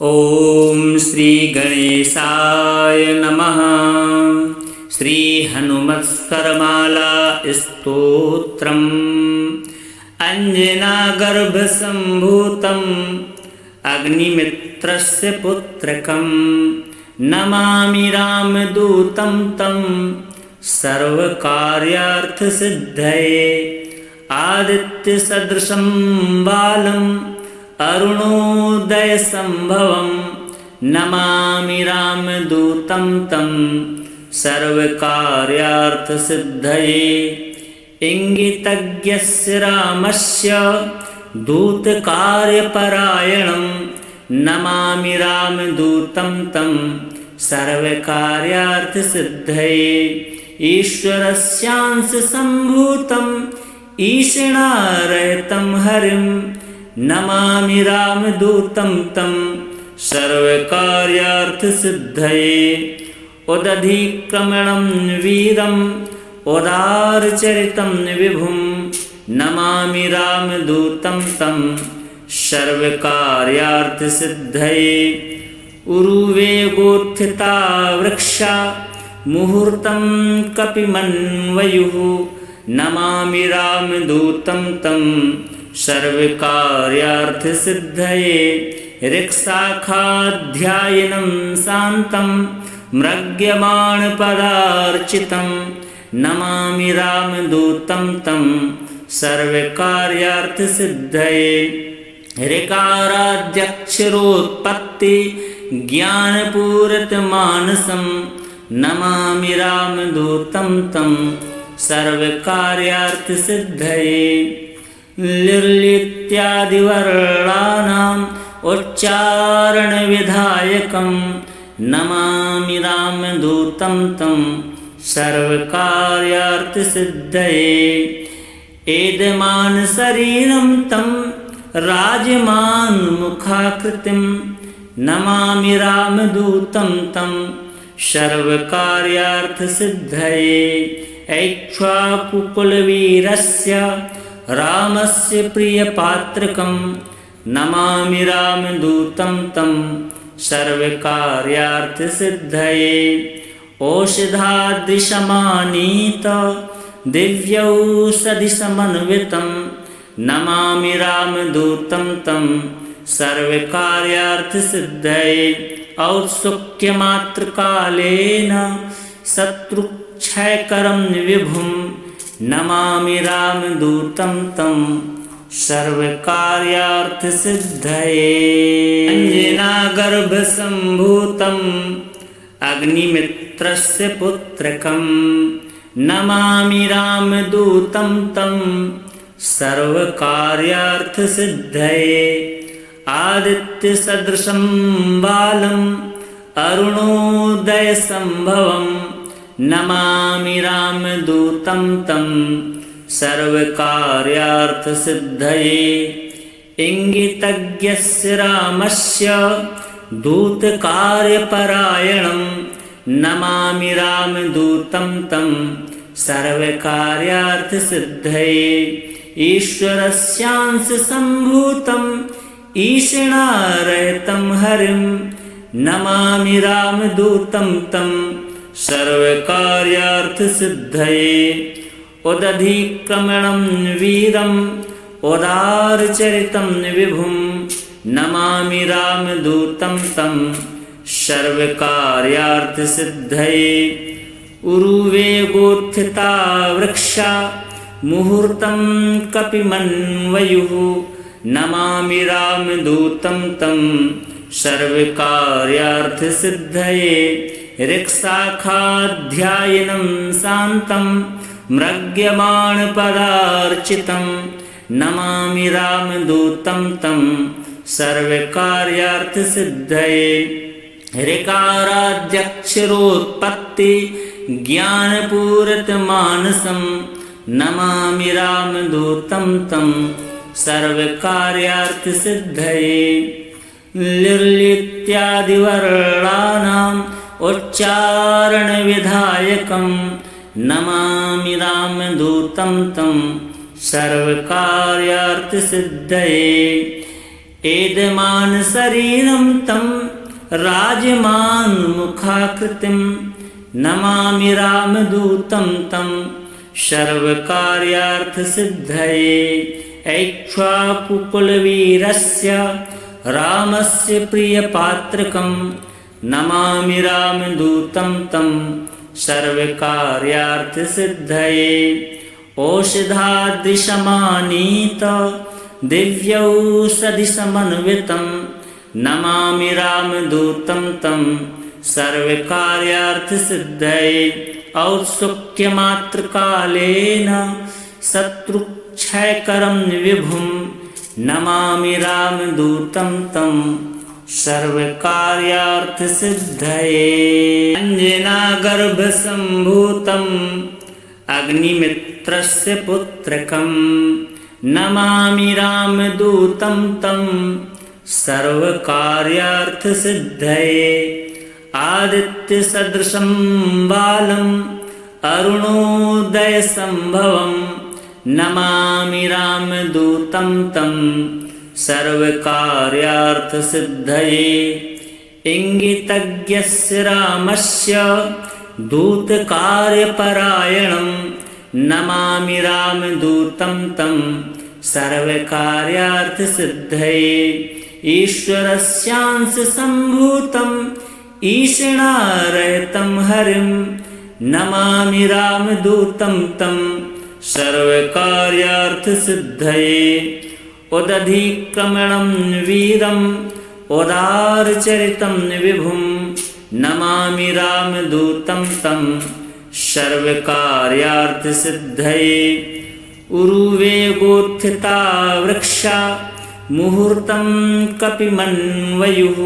ओम श्री गणेशाय नमः। श्री हनुमत्करमाला स्तोत्रम्। अंजनागर्भसम्भूतम् अग्निमित्रस्य पुत्रकम् नमामि रामदूतं तं सर्वकार्यार्थसिद्धये। आदित्यसदृशं बालम् अरुणोदयसम्भवं नमामि रामदूतं तं सर्वकार्यार्थसिद्धये। इंगितज्ञस्य रामस्य दूतकार्यपरायणं नमामि रामदूतं तं सर्वकार्यार्थसिद्धये। ईश्वरस्यांशसम्भूतं ईशणारहितं हरिं नमामि रामदूतं तं सर्वकार्यार्थसिद्धये। उदधिक्रमणं वीरम् उदारचरितं विभुं नमामि रामदूतं तं सर्वकार्यार्थसिद्धये। उरुवेगोत्थिता वृक्षा मुहूर्तं कपिमन्वयुः नमामि रामदूतं तं सर्वकार्यार्थसिद्धये। ऋक्शाखाध्यायनं शान्तं म्रग्यमाणपदार्चितं नमामि रामदूतं तं सर्वकार्यार्थसिद्धये। ऋकाराद्यक्षरोत्पत्ति ज्ञानपूरितमानसं नमामि रामदूतं तं सर्वकार्यार्थसिद्धये। लिलित्यादिवर्णानाम् उच्चारणविधायकं नमामि रामदूतं तं सर्वकार्यार्थसिद्धये। एदमानशरीरं तं राजमान्मुखाकृतिं नमामि रामदूतं तं सर्वकार्यार्थसिद्धये। ऐक्ष्वाकुकुलवीरस्य रामस्य प्रियपात्रकं नमामि रामदूतं तं सर्वकार्यार्थसिद्धये। औषधादृशमानीत दिव्यौषधिसमन्वितं नमामि रामदूतं तं सर्वकार्यार्थसिद्धये। औत्सुक्यमात्रकालेन शत्रुक्षयकरं विभुं नमामि रामदूतं तं सर्वकार्यार्थसिद्धये। अंजनागर्भसम्भूतम् अग्निमित्रस्य पुत्रकं नमामि रामदूतं तं सर्वकार्यार्थसिद्धये। आदित्यसदृशं बालम् अरुणोदयसम्भवं नमामि रामदूतं तं सर्वकार्यार्थसिद्धये। इंगितज्ञस्य रामस्य दूतकार्यपरायणं नमामि रामदूतं तं सर्वकार्यार्थसिद्धये। ईश्वरस्यांशसम्भूतं ईशणारहितं हरिं नमामि रामदूतं तं सर्वकार्यार्थसिद्धये। उदधिक्रमणं वीरम् उदारचरितं विभुं नमामि रामदूतं तं सर्वकार्यार्थसिद्धये। उरुवेगोत्थिता वृक्षा मुहूर्तं कपिमन्वयुः नमामि रामदूतं तं सर्वकार्यार्थसिद्धये। ऋक्शाखाध्यायनं शान्तं म्रग्यमाणपदार्चितं नमामि रामदूतं तं सर्वकार्यार्थसिद्धये। ऋकाराद्यक्षरोत्पत्ति ज्ञानपूरितमानसं नमामि रामदूतं तं सर्वकार्यार्थसिद्धये। लिलित्यादिवर्णानाम् उच्चारणविधायकं नमामि रामदूतं तं सर्वकार्यार्थसिद्धये। एदमान शरीरं तं राजमान्मुखाकृतिं नमामि रामदूतं तं सर्वकार्यार्थसिद्धये ऐक्ष्वाकुकुलवीरस्य रामस्य प्रियपात्रकं नमामि रामदूतं तं सर्वकार्यार्थसिद्धये औषधादृशमानीत दिव्यौषधिसमन्वितं नमामि रामदूतं तं सर्वकार्यार्थसिद्धये औत्सुक्यमात्रकालेन शत्रुक्षयकरं विभुं नमामि रामदूतं तं सर्वकार्यार्थसिद्धये अञ्जनागर्भसम्भूतम् अग्निमित्रस्य पुत्रकं नमामि रामदूतं तं सर्वकार्यार्थसिद्धये आदित्यसदृशं बालम् अरुणोदयसम्भवं नमामि रामदूतं तं सर्वकार्यार्थसिद्धये इंगितज्ञस्य रामस्य दूतकार्यपरायणं नमामि रामदूतं तं सर्वकार्यार्थसिद्धये ईश्वरस्यांशसम्भूतम् ईशणारहितं हरिं नमामि रामदूतं तं सर्वकार्यार्थसिद्धये उदधिक्रमणं वीरम् उदारचरितं विभुं नमामि रामदूतं तं सर्वकार्यार्थसिद्धये उरुवेगोत्थिता वृक्षा मुहूर्तं कपिमन्वयुः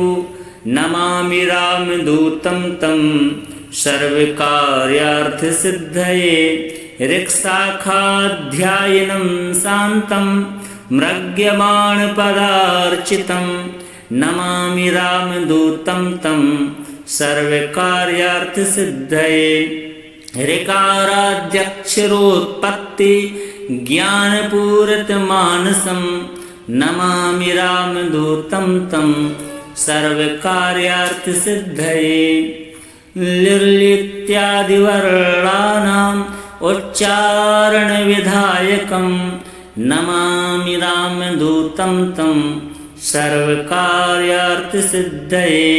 नमामि रामदूतं तं सर्वकार्यार्थसिद्धये ऋक्शाखाध्यायनं शान्तं म्रग्यमाणपदार्चितं नमामि रामदूतं तं सर्वकार्यार्थसिद्धये ऋकाराद्यक्षरोत्पत्ति ज्ञानपूरितमानसं नमामि रामदूतं तं सर्वकार्यार्थसिद्धये लिर्लित्यादिवर्णानाम् उच्चारणविधायकं नमामि रामदूतं तं सर्वकार्यार्थसिद्धये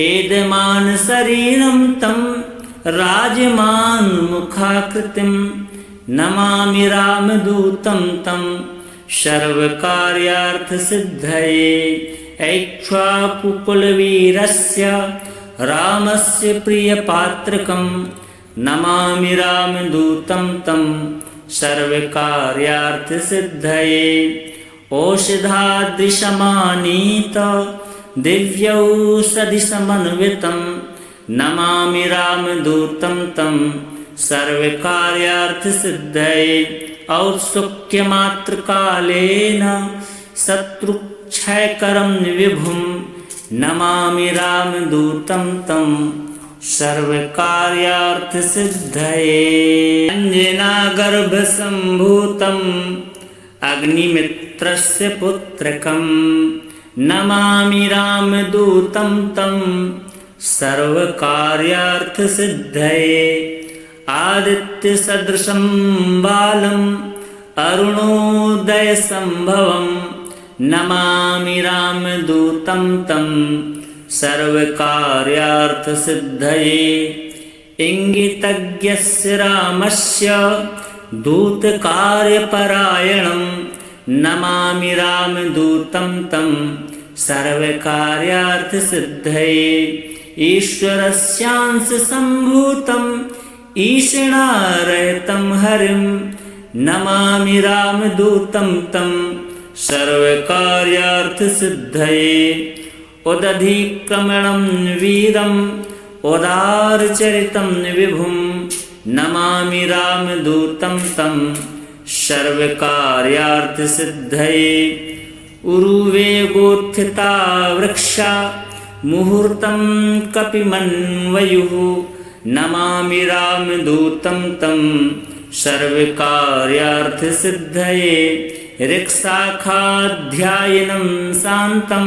एदमान शरीरं तं राजमान्मुखाकृतिं नमामि रामदूतं तं सर्वकार्यार्थसिद्धये ऐक्ष्वाकुकुलवीरस्य रामस्य प्रियपात्रकं नमामि रामदूतं तं सर्वकार्यार्थसिद्धये औषधादृशमानीत दिव्यौषधिसमन्वितं नमामि रामदूतं तं सर्वकार्यार्थसिद्धये औत्सुक्यमात्रकालेन शत्रुक्षयकरं विभुं नमामि रामदूतं तं सर्वकार्यार्थसिद्धये अञ्जनागर्भसम्भूतम् अग्निमित्रस्य पुत्रकं नमामि रामदूतं तं सर्वकार्यार्थसिद्धये आदित्यसदृशं बालम् अरुणोदयसम्भवं नमामि रामदूतं तं सर्वकार्यार्थसिद्धये इंगितज्ञस्य रामस्य दूतकार्यपरायणं नमामि रामदूतं तं सर्वकार्यार्थसिद्धये ईश्वरस्यांशसम्भूतम् ईशणारहितं हरिं नमामि रामदूतं तं सर्वकार्यार्थसिद्धये उदधिक्रमणं वीरम् उदारचरितं विभुं नमामि रामदूतं तं सर्वकार्यार्थसिद्धये उरुवेगोत्थिता वृक्षा मुहूर्तं कपिमन्वयुः नमामि रामदूतं तं सर्वकार्यार्थसिद्धये ऋक्शाखाध्यायिनं शान्तं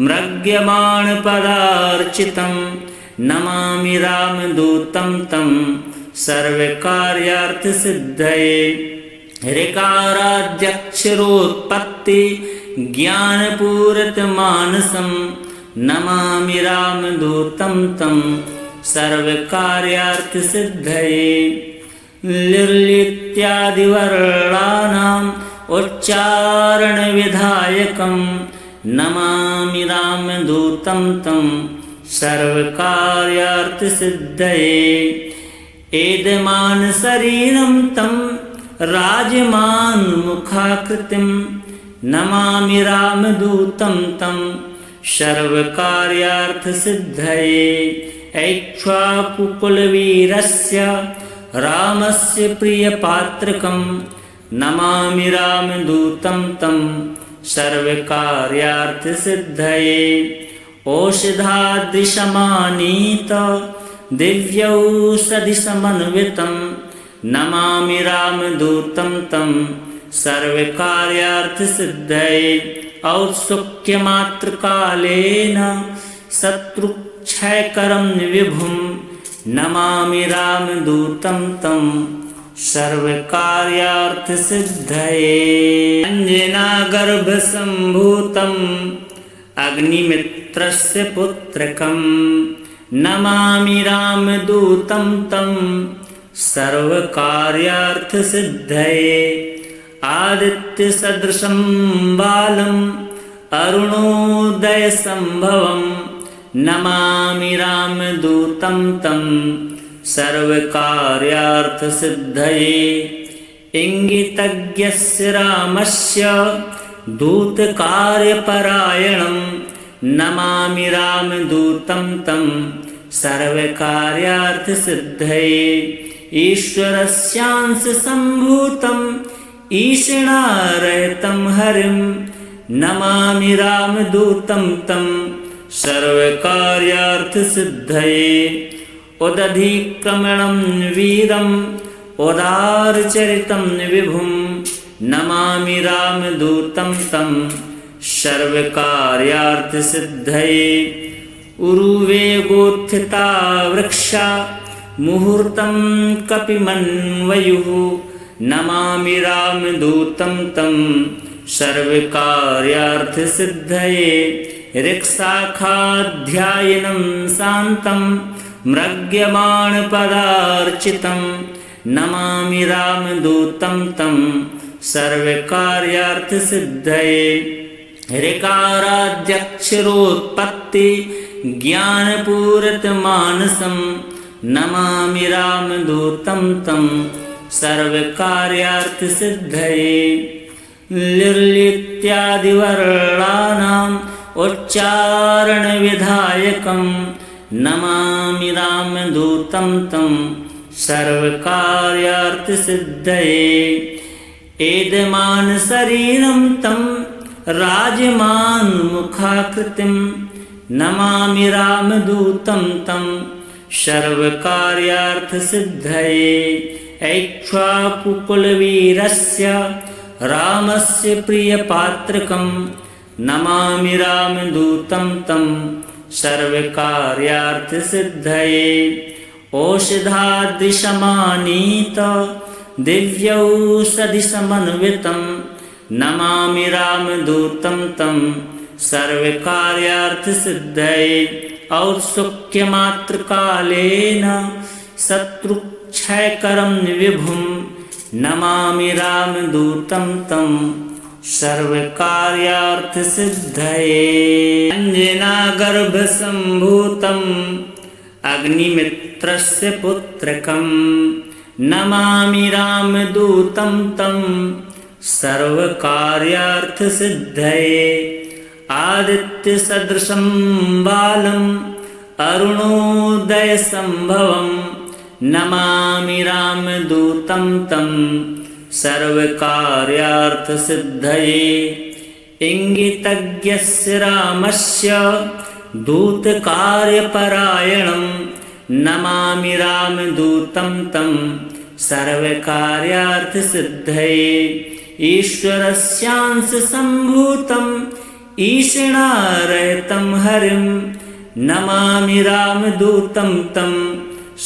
म्रग्यमाणपदार्चितं नमामि रामदूतं तं सर्वकार्यार्थसिद्धये ऋकाराद्यक्षरोत्पत्ति ज्ञानपूरितमानसं नमामि रामदूतं तं सर्वकार्यार्थसिद्धये लिर्लित्यादिवर्णानाम् उच्चारणविधायकं नमामि रामदूतं तं सर्वकार्यार्थसिद्धये एदमानशरीरं तं राजमान्मुखाकृतिं नमामि रामदूतं तं सर्वकार्यार्थसिद्धये ऐक्ष्वाकुकुलवीरस्य रामस्य प्रियपात्रकं नमामि रामदूतं तं सर्वकार्यार्थसिद्धये औषधादृशमानीत दिव्यौषधिसमन्वितं नमामि रामदूतं तं सर्वकार्यार्थसिद्धये औत्सुक्यमात्रकालेन शत्रुक्षयकरं विभुं नमामि रामदूतं तं सर्वकार्यार्थसिद्धये अञ्जनागर्भसम्भूतम् अग्निमित्रस्य पुत्रकं नमामि रामदूतं तं सर्वकार्यार्थसिद्धये आदित्यसदृशं बालम् अरुणोदयसम्भवं नमामि रामदूतं तं सर्वकार्यार्थसिद्धये इंगितज्ञस्य रामस्य दूतकार्यपरायणं नमामि रामदूतं तं सर्वकार्यार्थसिद्धये ईश्वरस्यांशसम्भूतम् ईषणारहितं हरिं नमामि रामदूतं तं सर्वकार्यार्थसिद्धये उदधिक्रमणं वीरम् उदारचरितं विभुं नमामि रामदूतं तं सर्वकार्यार्थसिद्धये उरुवेगोत्थिता वृक्षा मुहूर्तं कपिमन्वयुः नमामि रामदूतं तं सर्वकार्यार्थसिद्धये ऋक्शाखाध्यायिनं शान्तं म्रग्यमाणपदार्चितं नमामि रामदूतं तं सर्वकार्यार्थसिद्धये ऋकाराद्यक्षरोत्पत्ति ज्ञानपूरितमानसं नमामि रामदूतं तं सर्वकार्यार्थसिद्धये लिर्लित्यादिवर्णानाम् उच्चारणविधायकं नमामि रामदूतं तं सर्वकार्यार्थसिद्धये एदमानशरीरं तं राजमान्मुखाकृतिं नमामि रामदूतं तं सर्वकार्यार्थसिद्धये ऐक्ष्वाकुकुलवीरस्य रामस्य प्रियपात्रकं नमामि रामदूतं तं सर्वकार्यार्थसिद्धये औषधादृशमानीत दिव्यौषधिसमन्वितं नमामि रामदूतं तं सर्वकार्यार्थसिद्धये औत्सुक्यमात्रकालेन शत्रुक्षयकरं विभुं नमामि रामदूतं तं सर्वकार्यार्थसिद्धये अञ्जनागर्भसम्भूतम् अग्निमित्रस्य पुत्रकं नमामि रामदूतं तं सर्वकार्यार्थसिद्धये आदित्यसदृशं बालम् अरुणोदयसम्भवं नमामि रामदूतं तं सर्वकार्यार्थसिद्धये इंगितज्ञस्य रामस्य दूतकार्यपरायणं नमामि रामदूतं तं सर्वकार्यार्थसिद्धये ईश्वरस्यांशसम्भूतम् ईषणारहितं हरिं नमामि रामदूतं तं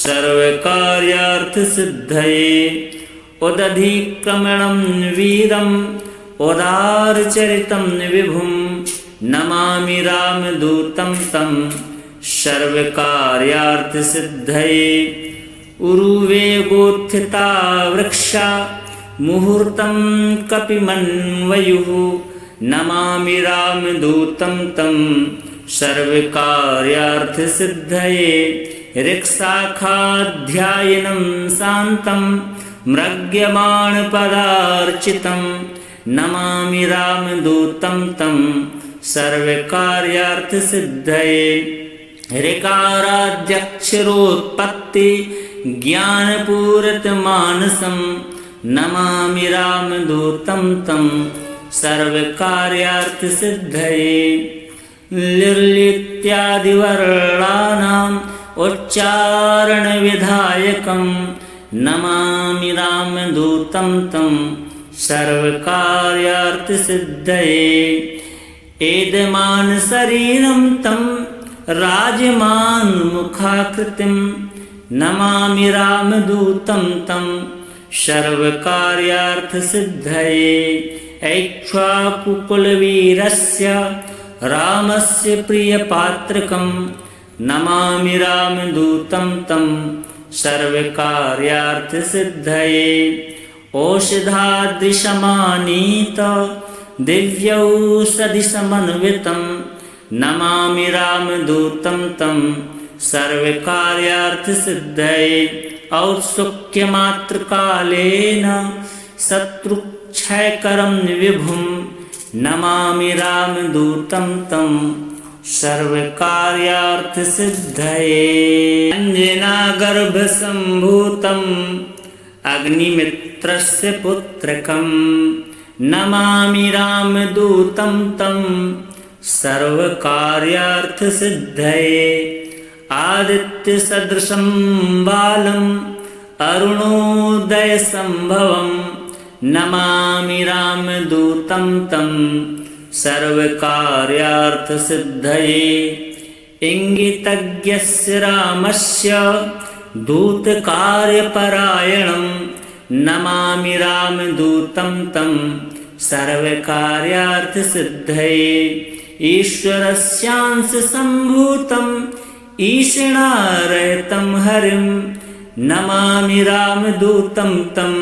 सर्वकार्यार्थसिद्धये उदधिक्रमणं वीरम् उदारचरितं विभुं नमामि रामदूतं तं सर्वकार्यार्थसिद्धये उरुवेगोत्थिता वृक्षा मुहूर्तं कपिमन्वयुः नमामि रामदूतं तं सर्वकार्यार्थसिद्धये ऋक्शाखाध्यायनं शान्तं म्रग्यमाणपदार्चितं नमामि रामदूतं तं सर्वकार्यार्थसिद्धये ऋकाराद्यक्षरोत्पत्ति ज्ञानपूरितमानसं नमामि रामदूतं तं सर्वकार्यार्थसिद्धये लिर्लित्यादिवर्णानाम् उच्चारणविधायकं नमामि रामदूतं तं सर्वकार्यार्थसिद्धये एदमानशरीरं तं राजमान्मुखाकृतिं नमामि रामदूतं तं सर्वकार्यार्थसिद्धये ऐक्ष्वाकुकुलवीरस्य रामस्य प्रियपात्रकं नमामि रामदूतं तं सर्वकार्यार्थसिद्धये औषधादृशमानीत दिव्यौषधिसमन्वितं नमामि रामदूतं तं सर्वकार्यार्थसिद्धये औत्सुक्यमात्रकालेन शत्रुक्षयकरं विभुं नमामि रामदूतं तं सर्वकार्यार्थसिद्धये अञ्जनागर्भसम्भूतम् अग्निमित्रस्य पुत्रकं नमामि रामदूतं तं सर्वकार्यार्थसिद्धये आदित्यसदृशं बालम् अरुणोदयसम्भवं नमामि रामदूतं तं सर्वकार्यार्थसिद्धये इंगितज्ञस्य रामस्य दूतकार्यपरायणं नमामि रामदूतं तं सर्वकार्यार्थसिद्धये ईश्वरस्यांशसम्भूतम् ईषणारहितं हरिं नमामि रामदूतं तं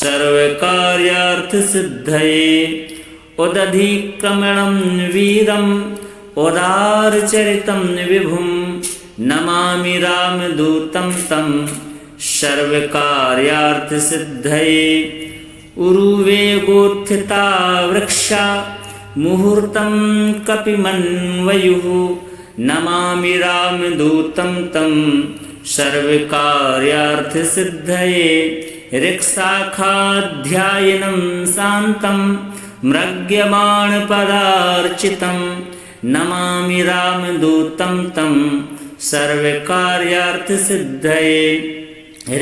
सर्वकार्यार्थसिद्धये उदधिक्रमणं वीरम् उदारचरितं विभुं नमामि रामदूतं तं सर्वकार्यार्थसिद्धये उरुवेगोत्थिता वृक्षा मुहूर्तं कपिमन्वयुः नमामि रामदूतं तं सर्वकार्यार्थसिद्धये ऋक्शाखाध्यायनं शान्तं म्रग्यमाणपदार्चितं नमामि रामदूतं तं सर्वकार्यार्थसिद्धये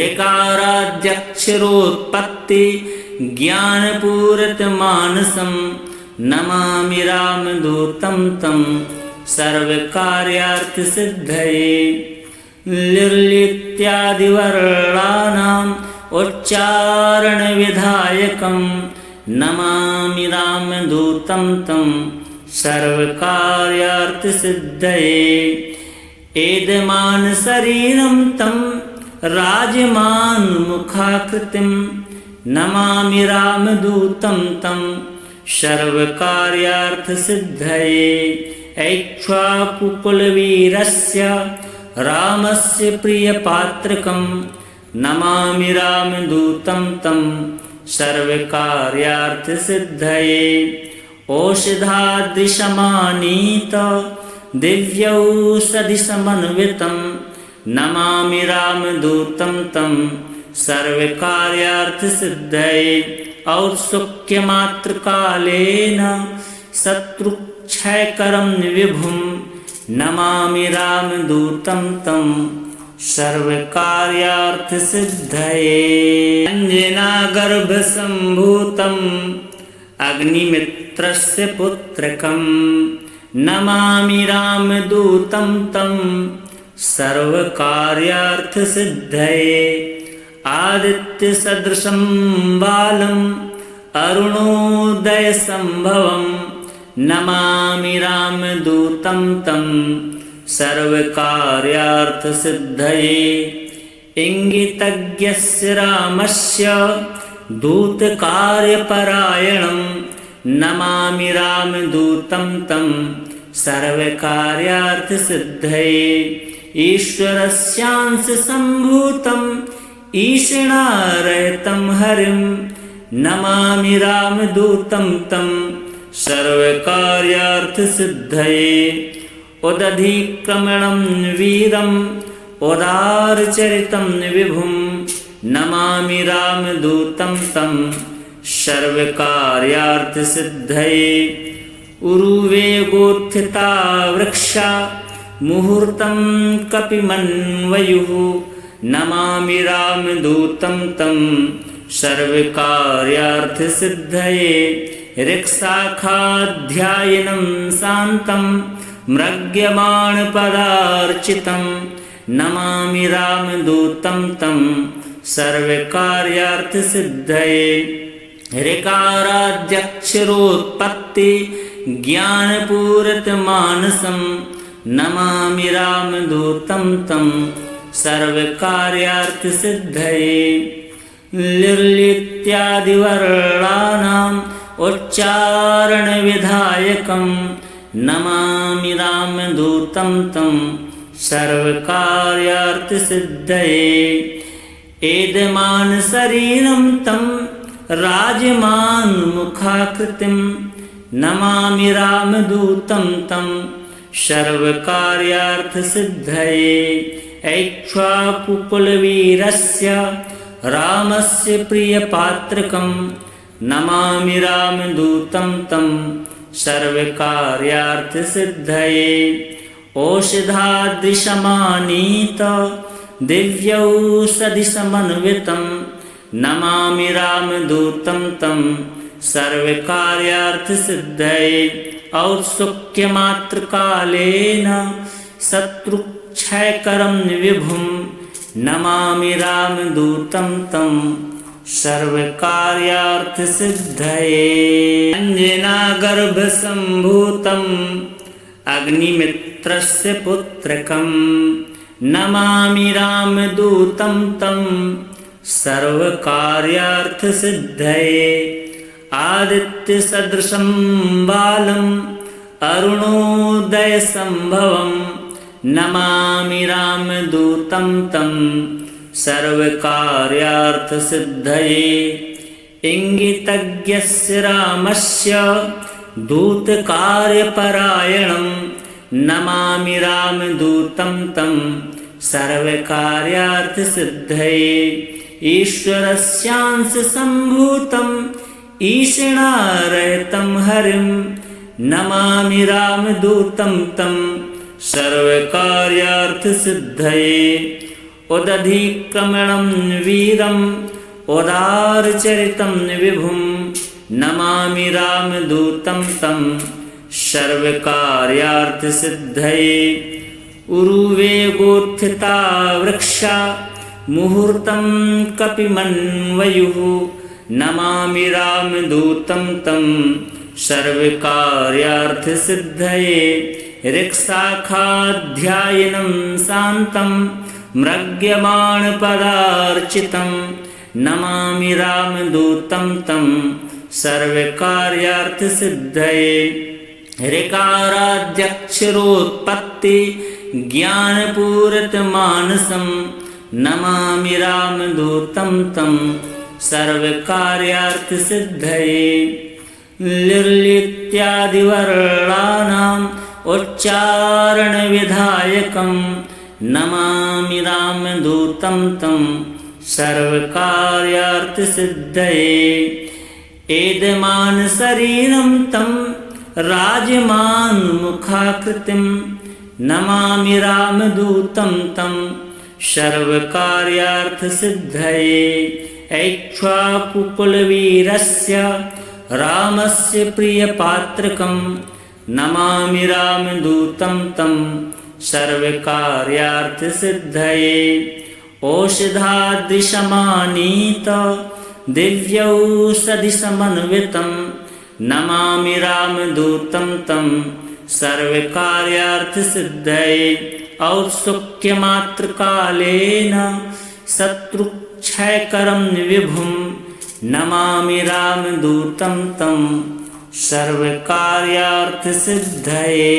ऋकाराद्यक्षरोत्पत्ति ज्ञानपूरितमानसं नमामि रामदूतं तं सर्वकार्यार्थसिद्धये लिर्लित्यादिवर्णानाम् उच्चारणविधायकं नमामि रामदूतं तं सर्वकार्यार्थसिद्धये एदमानशरीरं तं राजमान्मुखाकृतिं नमामि रामदूतं तं सर्वकार्यार्थसिद्धये ऐक्ष्वाकुकुलवीरस्य रामस्य प्रियपात्रकं नमामि रामदूतं तं सर्वकार्यार्थसिद्धये औषधादृशमानीत दिव्यौषधिसमन्वितं नमामि रामदूतं तं सर्वकार्यार्थसिद्धये औत्सुक्यमात्रकालेन शत्रुक्षयकरं विभुं नमामि रामदूतं तं सर्वकार्यार्थसिद्धये। अञ्जनागर्भसम्भूतम् अग्निमित्रस्य पुत्रकम् नमामि रामदूतं तं सर्वकार्यार्थसिद्धये। आदित्यसदृशं बालम् अरुणोदयसम्भवं नमामि रामदूतं तं सर्वकार्यार्थसिद्धये। इंगितज्ञस्य रामस्य दूतकार्यपरायणं नमामि रामदूतं तं सर्वकार्यार्थसिद्धये। ईश्वरस्यांशसम्भूतम् ईषणारहितं हरिं नमामि रामदूतं तं सर्वकार्यार्थसिद्धये। उदधिक्रमणं वीरम् उदारचरितं विभुं नमामि रामदूतं तं सर्वकार्यार्थसिद्धये। उरुवेगोत्थिता वृक्षा मुहूर्तं कपिमन्वयुः नमामि रामदूतं तं सर्वकार्यार्थसिद्धये। ऋक्शाखाध्यायनं शान्तं म्रग्यमाणपदार्चितं नमामि रामदूतं तं सर्वकार्यार्थसिद्धये। ऋकाराद्यक्षरोत्पत्ति ज्ञानपूरितमानसं नमामि रामदूतं तं सर्वकार्यार्थसिद्धये। लिर्लित्यादिवर्णानाम् उच्चारणविधायकं नमामि रामदूतं तं सर्वकार्यार्थसिद्धये। एदमानशरीरं तं राजमान्मुखाकृतिं नमामि रामदूतं तं सर्वकार्यार्थसिद्धये। ऐक्ष्वाकुकुलवीरस्य रामस्य प्रियपात्रकं नमामि रामदूतं तं सर्वकार्यार्थसिद्धये। औषधादृशमानीत दिव्यौषधिसमन्वितं नमामि रामदूतं तं सर्वकार्यार्थसिद्धये। औत्सुक्यमात्रकालेन शत्रुक्षयकरं विभुं नमामि रामदूतं तं सर्वकार्यार्थसिद्धये। अञ्जनागर्भसम्भूतम् अग्निमित्रस्य पुत्रकम् नमामि रामदूतं तं सर्वकार्यार्थसिद्धये। आदित्यसदृशं बालम् अरुणोदयसम्भवं नमामि रामदूतं तं सर्वकार्यार्थसिद्धये। इंगितज्ञस्य रामस्य दूतकार्यपरायणं नमामि रामदूतं तं सर्वकार्यार्थसिद्धये। ईश्वरस्यांशसम्भूतम् ईषणारहितं हरिं नमामि रामदूतं तं सर्वकार्यार्थसिद्धये। उदधिक्रमणं वीरम् उदारचरितं विभुं नमामि रामदूतं तं सर्वकार्यार्थसिद्धये। उरुवेगोत्थिता वृक्षा मुहूर्तं कपिमन्वयुः नमामि रामदूतं तं सर्वकार्यार्थसिद्धये। ऋक्शाखाध्यायनं शान्तं म्रग्यमाणपदार्चितं नमामि रामदूतं तं सर्वकार्यार्थसिद्धये। ऋकाराद्यक्षरोत्पत्ति ज्ञानपूरितमानसं नमामि रामदूतं तं सर्वकार्यार्थसिद्धये। लिर्लित्यादिवर्णानाम् उच्चारणविधायकं नमामि रामदूतं तं सर्वकार्यार्थसिद्धये। एदमानशरीरं तं राजमान्मुखाकृतिं नमामि रामदूतं तं सर्वकार्यार्थसिद्धये ऐक्ष्वाकुकुलवीरस्य रामस्य प्रियपात्रकं नमामि रामदूतं तं सर्वकार्यार्थसिद्धये औषधादृशमानीत दिव्यौषधिसमन्वितं नमामि रामदूतं तं सर्वकार्यार्थसिद्धये औत्सुक्यमात्रकालेन शत्रुक्षयकरं विभुं नमामि रामदूतं तं सर्वकार्यार्थसिद्धये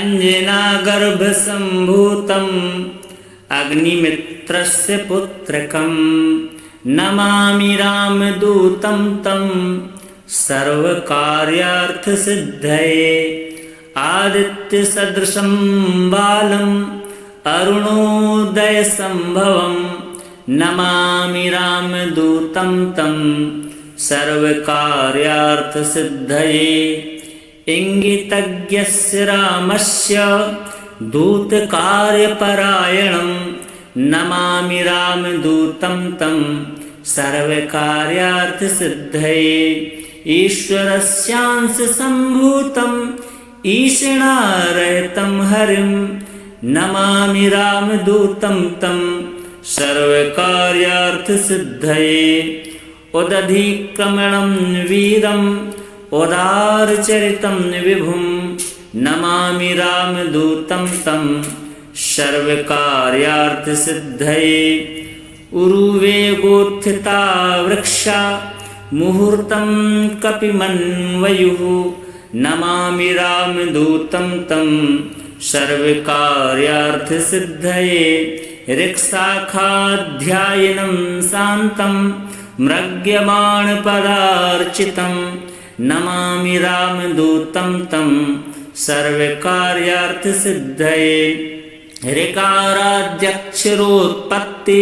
अञ्जनागर्भसम्भूतम् अग्निमित्रस्य पुत्रकं नमामि रामदूतं तं सर्वकार्यार्थसिद्धये आदित्यसदृशं बालम् अरुणोदयसम्भवं नमामि रामदूतं तं सर्वकार्यार्थसिद्धये इंगितज्ञस्य रामस्य दूतकार्यपरायणं नमामि रामदूतं तं सर्वकार्यार्थसिद्धये ईश्वरस्यांशसम्भूतम् ईशणारहितं हरिं नमामि रामदूतं तं सर्वकार्यार्थसिद्धये उदधिक्रमणं वीरम् उदारचरितं विभुं नमामि रामदूतं तं सर्वकार्यार्थसिद्धये उरुवेगोत्थिता वृक्षा मुहूर्तं कपिमन्वयुः नमामि रामदूतं तं सर्वकार्यार्थसिद्धये ऋक्शाखाध्यायनं शान्तं म्रग्यमाणपदार्चितं नमामि रामदूतं तं सर्वकार्यार्थसिद्धये ऋकाराद्यक्षरोत्पत्ति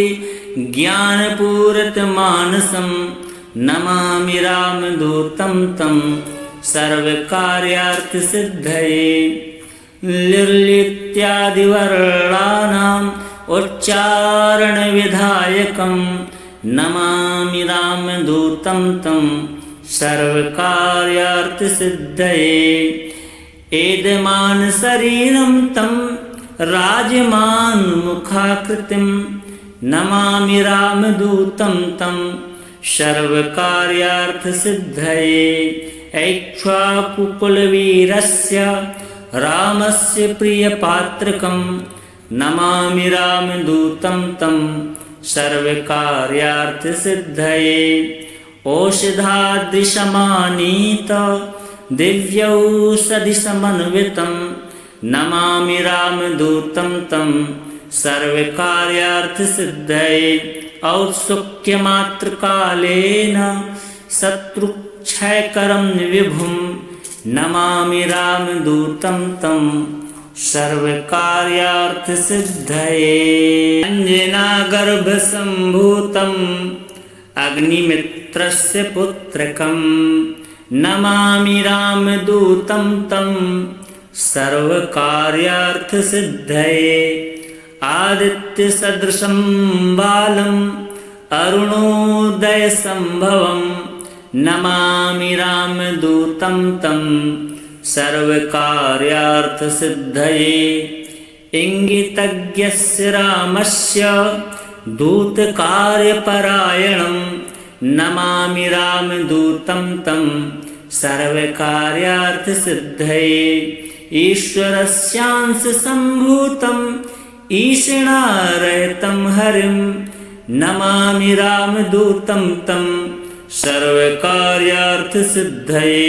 ज्ञानपूरितमानसं नमामि रामदूतं तं सर्वकार्यार्थसिद्धये लिर्लित्यादिवर्णानाम् उच्चारणविधायकं नमामि रामदूतं तं सर्वकार्यार्थसिद्धये एदमानशरीरं तं राजमान्मुखाकृतिं नमामि रामदूतं तं सर्वकार्यार्थसिद्धये ऐक्ष्वाकुकुलवीरस्य रामस्य प्रियपात्रकं नमामि रामदूतं तं सर्वकार्यार्थसिद्धये औषधादृशमानीत दिव्यौषधिसमन्वितं नमामि रामदूतं तं सर्वकार्यार्थसिद्धये औत्सुक्यमात्रकालेन शत्रुक्षयकरं विभुं नमामि रामदूतं तं सर्वकार्यार्थसिद्धये अञ्जनागर्भसम्भूतम् अग्निमित्रस्य पुत्रकं नमामि रामदूतं तं सर्वकार्यार्थसिद्धये आदित्यसदृशं बालम् अरुणोदयसम्भवं नमामि रामदूतं तं सर्वकार्यार्थसिद्धये इंगितज्ञस्य रामस्य दूतकार्यपरायणं नमामि रामदूतं तं सर्वकार्यार्थसिद्धये ईश्वरस्यांशसम्भूतम् ईशणारहितं हरिं नमामि रामदूतं तं सर्वकार्यार्थसिद्धये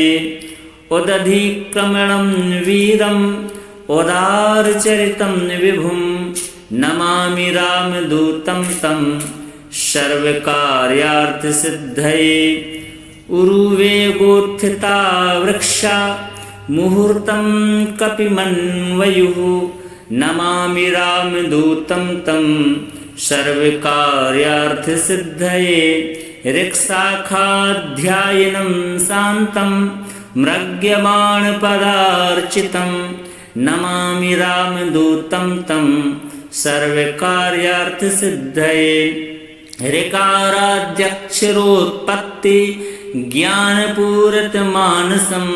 उदधिक्रमणं वीरम् उदारचरितं विभुं नमामि रामदूतं तं सर्वकार्यार्थसिद्धये उरुवेगोत्थिता वृक्षा मुहूर्तं कपिमन्वयुः नमामि रामदूतं तं सर्वकार्यार्थसिद्धये ऋक्शाखाध्यायनं शान्तं म्रग्यमाणपदार्चितं नमामि रामदूतं तं सर्वकार्यार्थसिद्धये ऋकाराद्यक्षरोत्पत्ति ज्ञानपूरितमानसं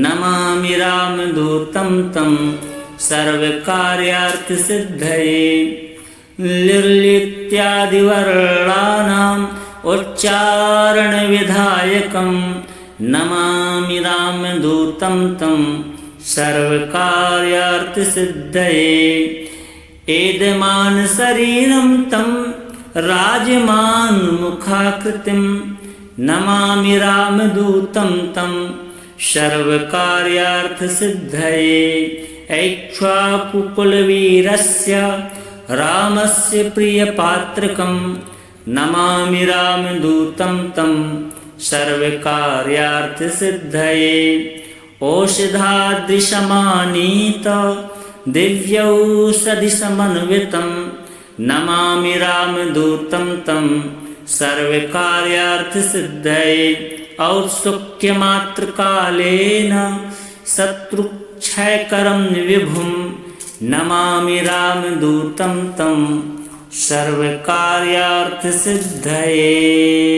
नमामि रामदूतं तं सर्वकार्यार्थसिद्धये लिलित्यादिवर्णानाम् उच्चारणविधायकं नमामि रामदूतं तं सर्वकार्यार्थसिद्धये एदमान् शरीरं तं राजमान्मुखाकृतिं नमामि रामदूतं तं सर्वकार्यार्थसिद्धये ऐक्ष्वाकुकुलवीरस्य रामस्य प्रियपात्रकं नमामि रामदूतं तं सर्वकार्यार्थसिद्धये औषधादृशमानीत दिव्यौषधिसमन्वितं नमामि रामदूतं तं सर्वकार्यार्थसिद्धये औत्सुक्यमात्रकालेन शत्रुक्षयकरं विभुं नमामि रामदूतं तं सर्वकार्यार्थसिद्धये।